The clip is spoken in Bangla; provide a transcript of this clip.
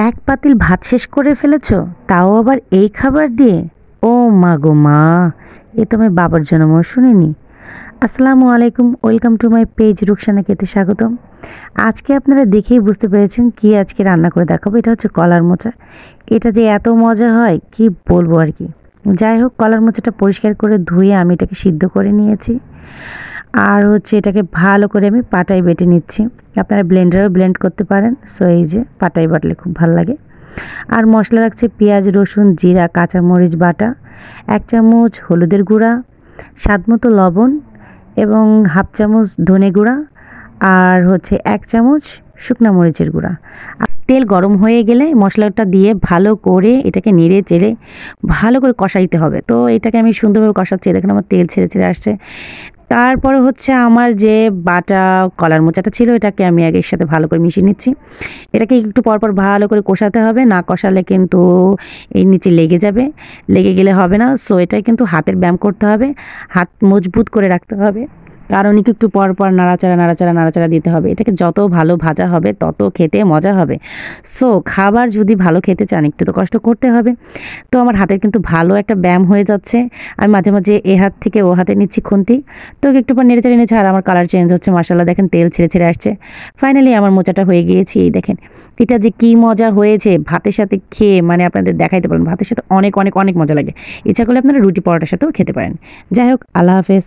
এক পাতিল ভাত শেষ করে ফেলেছো, তাও আবার এই খাবার দিয়ে? ও মা গো মা, এ তো আমি বাবার জন্মও শুনিনি। আসসালামু আলাইকুম, welcome to my page Rukhsana খেতে স্বাগতম। আজকে আপনারা দেখেই বুঝতে পেরেছেন কি আজকে রান্না করে দেখাবো। এটা হচ্ছে কলার মোচা। এটা যে এত মজা হয় কি বলবো আর কি। যাই হোক, কলার মোচাটা পরিষ্কার করে ধুয়ে আমি এটাকে সিদ্ধ করে নিয়েছি। আর হচ্ছে এটাকে ভালো করে আমি পাটায় বেটে নিচ্ছি। আপনারা ব্লেন্ডারেও ব্লেন্ড করতে পারেন। সো এই যে পাটায় বাটলে খুব ভালো লাগে। আর মশলা রাখছে পেঁয়াজ, রসুন, জিরা, কাঁচামরিচ বাটা, 1 চামচ হলুদের গুঁড়া, স্বাদমতো লবণ এবং হাফ চামচ ধনে গুঁড়া, আর হচ্ছে 1 চামচ শুকনো মরিচের গুঁড়া। তেল গরম হয়ে গেলে মশলাটা দিয়ে ভালো করে এটাকে নেড়ে চেড়ে ভালো করে কষাইতে হবে। তো এটাকে আমি সুন্দরভাবে কষাচ্ছি, দেখুন আমার তেল ছেড়ে ছেড়ে আসছে। তারপরে হচ্ছে আমার যে বাটা কলার মোচাটা ছিল এটাকে আমি আগের সাথে ভালো করে মিশিয়ে নিচ্ছি। এটাকে একটু পরপর ভালো করে কষাতে হবে, না কষালে কিন্তু এই নিচে লেগে যাবে, লেগে গেলে হবে না। সো এটা কিন্তু হাতের ব্যায়াম করতে হবে, হাত মজবুত করে রাখতে হবে, কারণ একটু পরপর নাড়াচাড়া নাড়াচাড়া নাড়াচাড়া দিতে হবে। এটাকে যত ভালো ভাজা হবে তত খেতে মজা হবে। সো খাবার যদি ভালো খেতে চান একটু তো কষ্ট করতে হবে। তো আমার হাতের কিন্তু ভালো একটা ব্যায়াম হয়ে যাচ্ছে। আমি মাঝে মাঝে এ হাত থেকে ও হাতে নিচ্ছি খুন্তি। তো একটু পর নেড়ে চেড়ে নিচ্ছে আর আমার কালার চেঞ্জ হচ্ছে। মাশাআল্লাহ, দেখেন তেল ছেড়ে ছেড়ে আসছে। ফাইনালি আমার মোচাটা হয়ে গিয়েছে। এই দেখেন এটা যে কি মজা হয়েছে ভাতের সাথে খেয়ে, মানে আপনাদের দেখাইতে পারেন, ভাতের সাথে অনেক অনেক অনেক মজা লাগে। ইচ্ছা করলে আপনারা রুটি পরোটার সাথেও খেতে পারেন। যাই হোক, আল্লাহ হাফেজ।